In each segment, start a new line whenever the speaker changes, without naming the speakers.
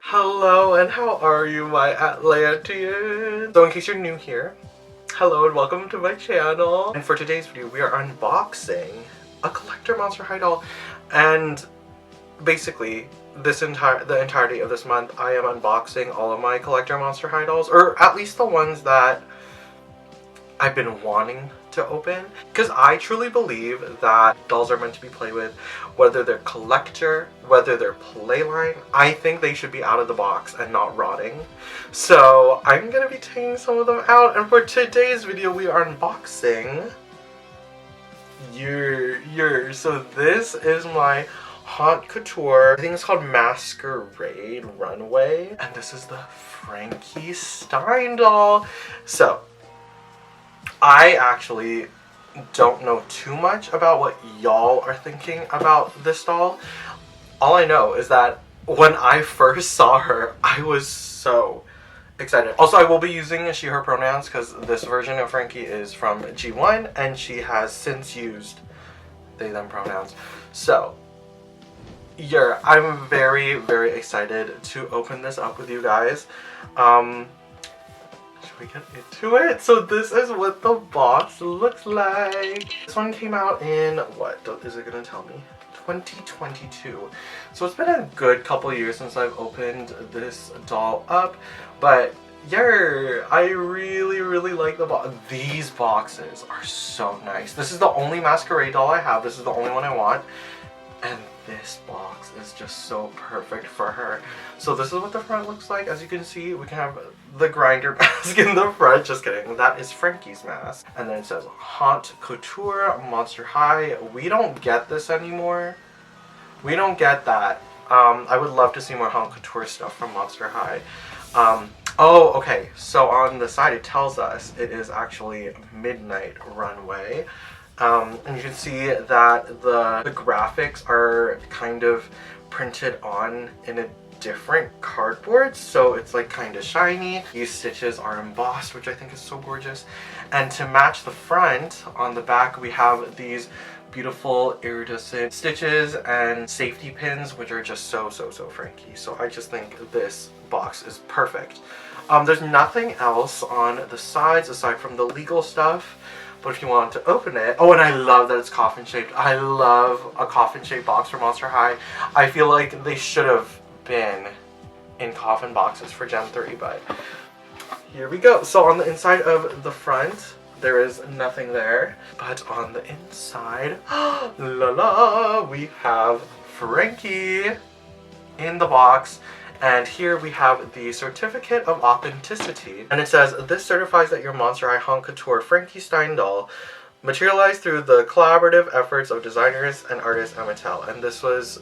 Hello and how are you, my Atlanteans? So in case you're new here, hello and welcome to my channel. And for today's video, we are unboxing a collector Monster High doll. And basically, the entirety of this month, I am unboxing all of my collector Monster High dolls, or at least the ones that I've been wanting to open, because I truly believe that dolls are meant to be played with, whether they're collector, whether they're playline. I think they should be out of the box and not rotting. So I'm gonna be taking some of them out, and for today's video we are unboxing so this is my Haute Couture, I think it's called Masquerade Runway, and this is the Frankie Stein doll. So I actually don't know too much about what y'all are thinking about this doll. All I know is that when I first saw her, I was so excited. Also, I will be using she, her pronouns because this version of Frankie is from G1 and she has since used they, them pronouns. So, yeah, I'm very, very excited to open this up with you guys. We get into it. So this is what the box looks like. This one came out in, what is it gonna tell me? 2022. So it's been a good couple years since I've opened this doll up, but yeah, I really, really like the box. These boxes are so nice. This is the only Masquerade doll I have. This is the only one I want. And this box is just so perfect for her. So this is what the front looks like. As you can see, we can have the grinder mask in the front. Just kidding. That is Frankie's mask. And then it says Haute Couture Monster High. We don't get this anymore. We don't get that. I would love to see more Haute Couture stuff from Monster High. Oh, okay. So on the side it tells us it is actually Midnight Runway. And you can see that the graphics are kind of printed on in a different cardboard, so it's like kind of shiny. These stitches are embossed, which I think is so gorgeous. And to match the front, on the back we have these beautiful iridescent stitches and safety pins, which are just so Frankie. So I just think this box is perfect. There's nothing else on the sides aside from the legal stuff. But if you want to open it, oh, and I love that it's coffin shaped. I love a coffin shaped box for Monster High. I feel like they should have been in coffin boxes for Gen 3, but here we go. So on the inside of the front, there is nothing there. But on the inside, la la, we have Frankie in the box. And here we have the Certificate of Authenticity. And it says, this certifies that your Monster High Haute Couture Frankie Stein doll materialized through the collaborative efforts of designers and artist Mattel. And this was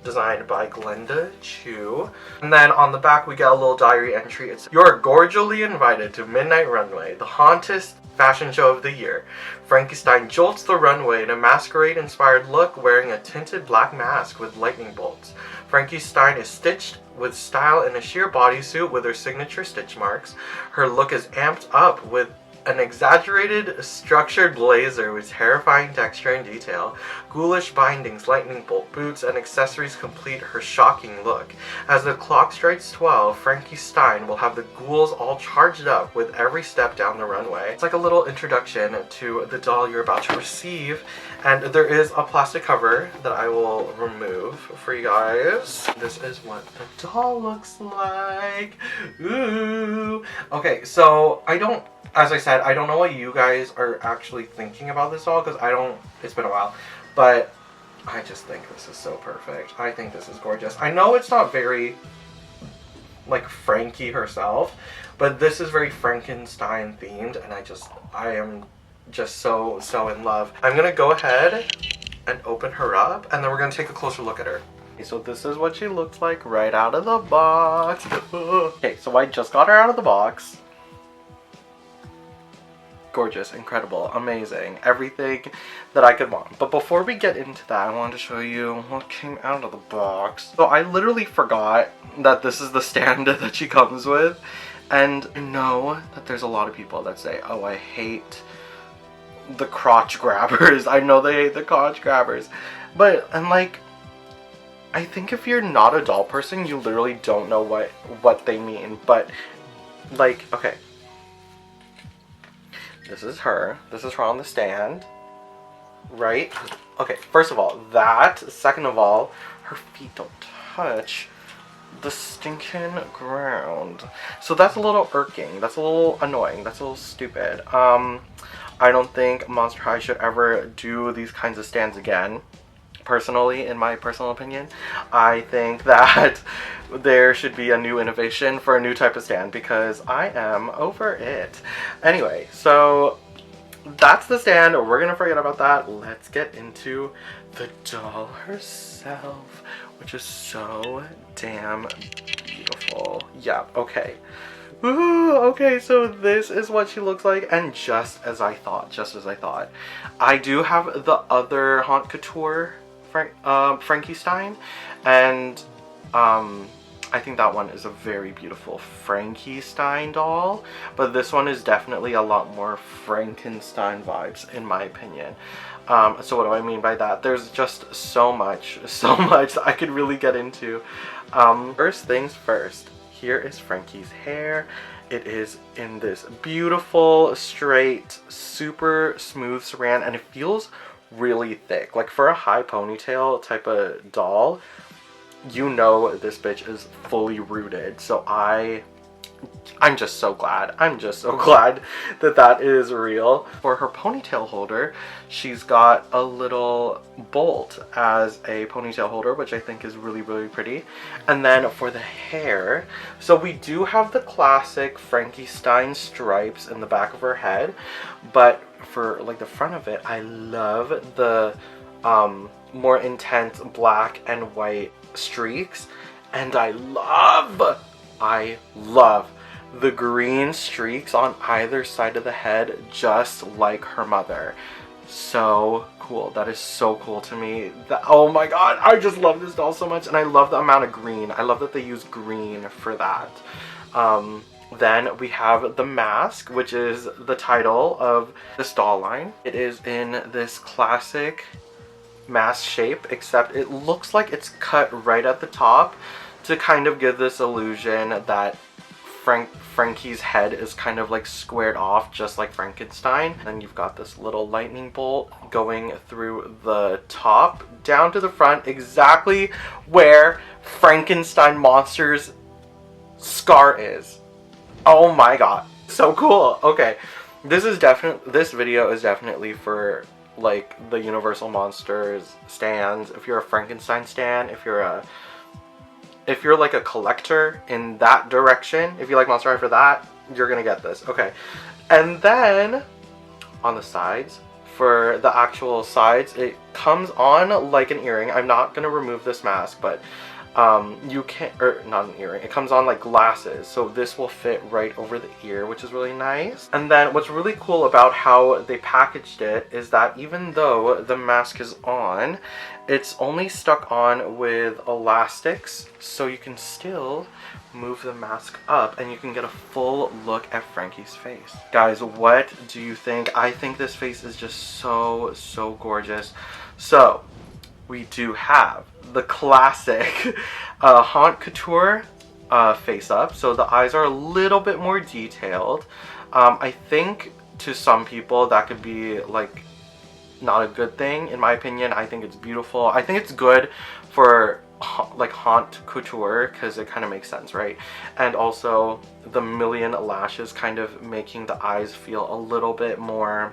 designed by Glenda Chu. And then on the back we get a little diary entry. It's, you're gorgeously invited to Midnight Runway, the hauntest fashion show of the year. Frankie Stein jolts the runway in a masquerade-inspired look, wearing a tinted black mask with lightning bolts. Frankie Stein is stitched with style in a sheer bodysuit with her signature stitch marks. Her look is amped up with an exaggerated, structured blazer with terrifying texture and detail. Ghoulish bindings, lightning bolt boots, and accessories complete her shocking look. As the clock strikes 12, Frankie Stein will have the ghouls all charged up with every step down the runway. It's like a little introduction to the doll you're about to receive. And there is a plastic cover that I will remove for you guys. This is what the doll looks like. Ooh. Okay, so as I said, I don't know what you guys are actually thinking about this doll, because it's been a while, but I just think this is so perfect. I think this is gorgeous. I know it's not very, like, Frankie herself, but this is very Frankenstein themed, and I am just so in love. I'm gonna go ahead and open her up, and then we're gonna take a closer look at her. Okay, so this is what she looks like right out of the box. Okay, so I just got her out of the box. Gorgeous, incredible, amazing, everything that I could want. But before we get into that, I wanted to show you what came out of the box. So I literally forgot that this is the stand that she comes with, and I know that there's a lot of people that say, oh, I hate the crotch grabbers. I know they hate the crotch grabbers, but I'm like, I think if you're not a doll person, you literally don't know what they mean. But, like, okay. This is her. This is her on the stand. Right? Okay, first of all, that. Second of all, her feet don't touch the stinking ground. So that's a little irking. That's a little annoying. That's a little stupid. I don't think Monster High should ever do these kinds of stands again. Personally, in my personal opinion, I think that there should be a new innovation for a new type of stand because I am over it. Anyway, so that's the stand. We're gonna forget about that. Let's get into the doll herself, which is so damn beautiful. Yeah, okay. Ooh, okay, so this is what she looks like, and just as I thought. I do have the other Haute Couture Frankie Stein, and I think that one is a very beautiful Frankie Stein doll, but this one is definitely a lot more Frankenstein vibes in my opinion. So what do I mean by that? There's just so much that I could really get into. First things first, here is Frankie's hair. It is in this beautiful, straight, super smooth saran, and it feels really thick. Like for a high ponytail type of doll, you know this bitch is fully rooted. So I'm just so glad. I'm just so glad that that is real. For her ponytail holder, she's got a little bolt as a ponytail holder, which I think is really, really pretty. And then for the hair, so we do have the classic Frankie Stein stripes in the back of her head, but for like the front of it, I love the more intense black and white streaks, and I love the green streaks on either side of the head, just like her mother. So cool. That is so cool to me. Oh my god, I just love this doll so much, and I love the amount of green. I love that they use green for that. Then we have the mask, which is the title of this doll line. It is in this classic mask shape, except it looks like it's cut right at the top to kind of give this illusion that Frankie's head is kind of like squared off, just like Frankenstein. Then you've got this little lightning bolt going through the top down to the front, exactly where Frankenstein monster's scar is. Oh my god, so cool. Okay, this video is definitely for like the Universal Monsters stands. If you're a Frankenstein stan, if you're like a collector in that direction, if you like Monster High for that, you're gonna get this. Okay, and then on the sides, for the actual sides, it comes on like an earring. I'm not gonna remove this mask, but you can't, or not an earring, it comes on like glasses, so this will fit right over the ear, which is really nice. And then what's really cool about how they packaged it is that even though the mask is on, it's only stuck on with elastics, so you can still move the mask up and you can get a full look at Frankie's face. Guys, what do you think? I think this face is just so gorgeous. So we do have the classic Haute Couture face up. So the eyes are a little bit more detailed. I think to some people that could be like not a good thing. In my opinion, I think it's beautiful. I think it's good for like Haute Couture because it kind of makes sense, right? And also the million lashes kind of making the eyes feel a little bit more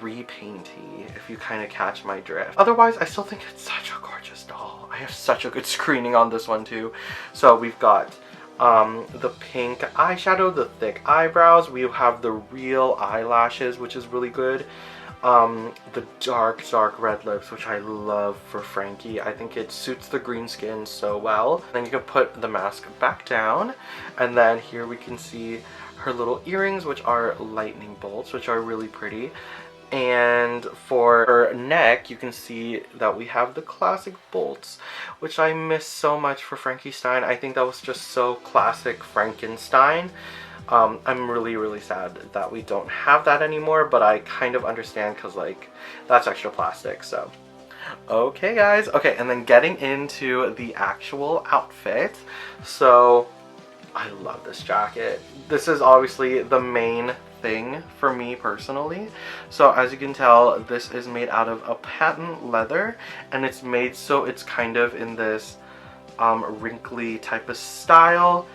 repainty, if you kind of catch my drift. Otherwise, I still think it's such a gorgeous doll. I have such a good screening on this one too. So we've got the pink eyeshadow, the thick eyebrows, we have the real eyelashes, which is really good. The dark red lips, which I love for Frankie. I think it suits the green skin so well. Then you can put the mask back down, and then here we can see her little earrings, which are lightning bolts, which are really pretty. And for her neck, you can see that we have the classic bolts, which I miss so much for Frankie Stein. I think that was just so classic Frankenstein. I'm really sad that we don't have that anymore, but I kind of understand because like that's extra plastic. So Okay, guys. Okay, and then getting into the actual outfit. So, I love this jacket. This is obviously the main thing for me personally. So as you can tell, this is made out of a patent leather, and it's made so it's kind of in this wrinkly type of style.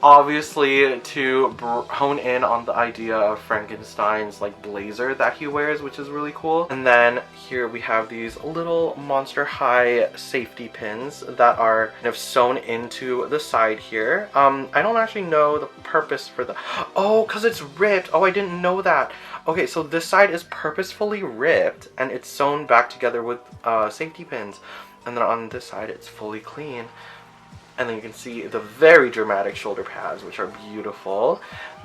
Obviously to hone in on the idea of Frankenstein's like blazer that he wears, which is really cool. And then here we have these little Monster High safety pins that are kind of sewn into the side here. I don't actually know the purpose for the oh, because it's ripped. Oh, I didn't know that. Okay, so this side is purposefully ripped and it's sewn back together with safety pins, and then on this side it's fully clean. And then you can see the very dramatic shoulder pads, which are beautiful.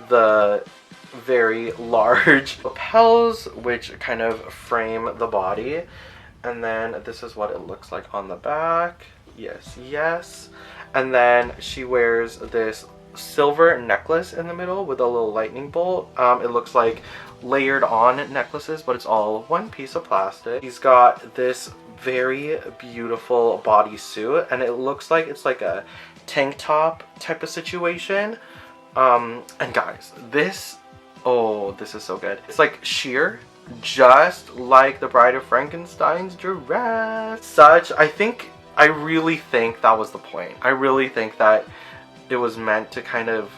The very large lapels, which kind of frame the body. And then this is what it looks like on the back. Yes, yes. And then she wears this silver necklace in the middle with a little lightning bolt. It looks like layered on necklaces, but it's all one piece of plastic. He's got this very beautiful bodysuit, and it looks like it's like a tank top type of situation. And guys, this, oh, this is so good. It's like sheer, just like the Bride of Frankenstein's dress. I really think that was the point. I really think that it was meant to kind of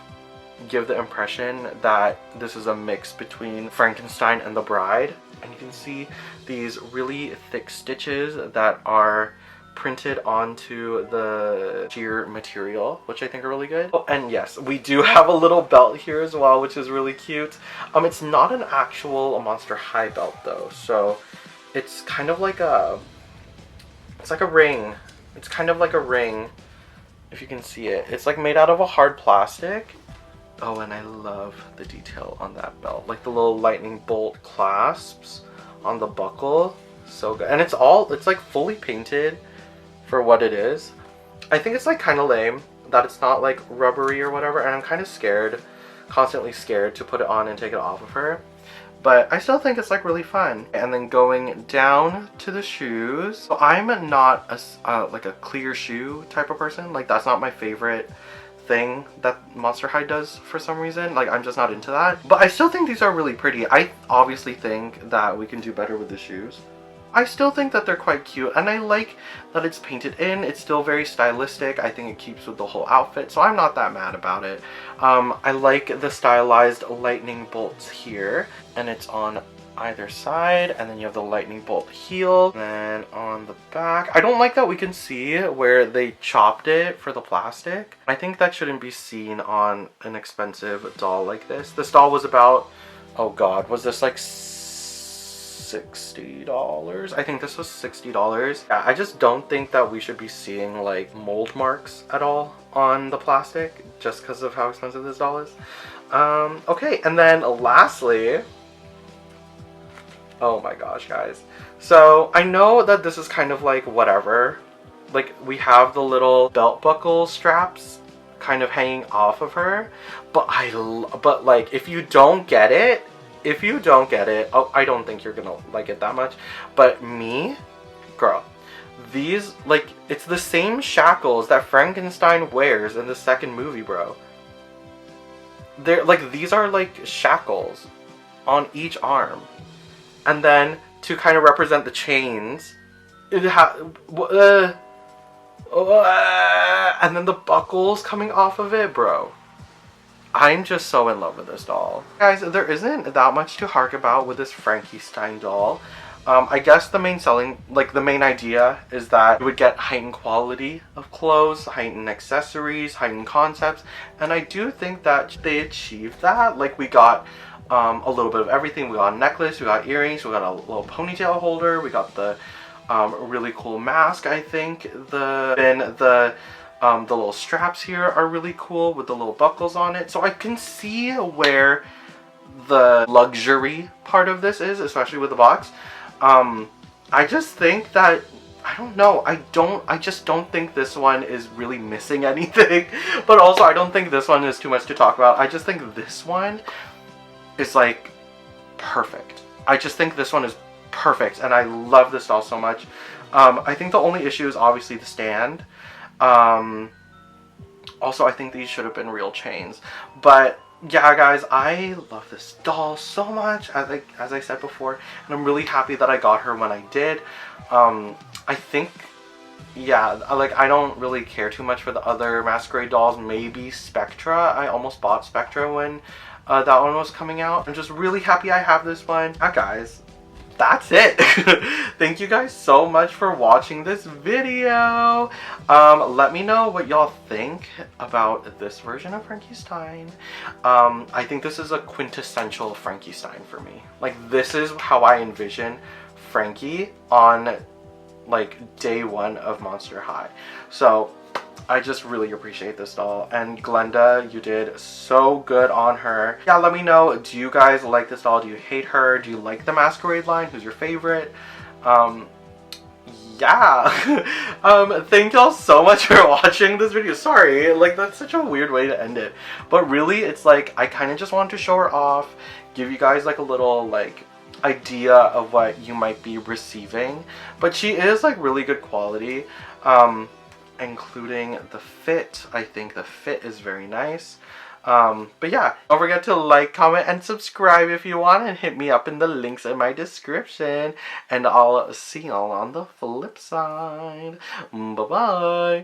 give the impression that this is a mix between Frankenstein and the Bride. And you can see these really thick stitches that are printed onto the sheer material, which I think are really good. Oh, and yes, we do have a little belt here as well, which is really cute. It's not an actual Monster High belt though, so it's kind of like it's like a ring. It's kind of like a ring, if you can see it. It's like made out of a hard plastic. Oh, and I love the detail on that belt, like the little lightning bolt clasps on the buckle. So good. And it's like fully painted for what it is. I think it's like kind of lame that it's not like rubbery or whatever, and I'm kind of scared, constantly scared to put it on and take it off of her. But I still think it's like really fun. And then going down to the shoes. So I'm not like a clear shoe type of person. Like that's not my favorite thing that Monster High does for some reason. Like I'm just not into that. But I still think these are really pretty. I obviously think that we can do better with the shoes. I still think that they're quite cute, and I like that it's painted in. It's still very stylistic. I think it keeps with the whole outfit, so I'm not that mad about it. I like the stylized lightning bolts here, and it's on either side, and then you have the lightning bolt heel, and then on the back. I don't like that we can see where they chopped it for the plastic. I think that shouldn't be seen on an expensive doll like this. This doll was about, oh god, was this like $60? I think this was $60. Yeah, I just don't think that we should be seeing like mold marks at all on the plastic just because of how expensive this doll is. Okay, and then lastly, oh my gosh, guys. So I know that this is kind of like whatever. Like we have the little belt buckle straps kind of hanging off of her, but like if you don't get it, oh, I don't think you're gonna like it that much. But me, girl, these, like, it's the same shackles that Frankenstein wears in the second movie, bro. They're like, these are like shackles on each arm, and then to kind of represent the chains, and then the buckles coming off of it, bro. I'm just so in love with this doll. Guys, there isn't that much to hark about with this Frankie Stein doll. I guess the main idea is that you would get heightened quality of clothes, heightened accessories, heightened concepts, and I do think that they achieved that. Like we got a little bit of everything. We got a necklace, we got earrings, we got a little ponytail holder, we got the really cool mask, I think. The little straps here are really cool with the little buckles on it. So I can see where the luxury part of this is, especially with the box. I just think that, I don't know, I just don't think this one is really missing anything. But also I don't think this one is too much to talk about. I just think this one is like perfect. I just think this one is perfect, and I love this doll so much. I think the only issue is obviously the stand. Also, I think these should have been real chains. But yeah, guys, I love this doll so much, as I said before, and I'm really happy that I got her when I did. I think, yeah, like, I don't really care too much for the other Masquerade dolls. Maybe Spectra. I almost bought Spectra when that one was coming out. I'm just really happy I have this one. Yeah, guys, that's it. Thank you guys so much for watching this video. Let me know what y'all think about this version of Frankie Stein. I think this is a quintessential Frankie Stein for me. Like, this is how I envision Frankie on, like, day one of Monster High. So I just really appreciate this doll, and Glenda, you did so good on her. Yeah, let me know, do you guys like this doll? Do you hate her? Do you like the Masquerade line? Who's your favorite? Yeah. Thank y'all so much for watching this video. Sorry, like, that's such a weird way to end it, but really, it's like, I kind of just wanted to show her off, give you guys like a little, like, idea of what you might be receiving. But she is, like, really good quality, including the fit. I think the fit is very nice. But yeah, don't forget to like, comment, and subscribe if you want, and hit me up in the links in my description, and I'll see y'all on the flip side. Bye bye.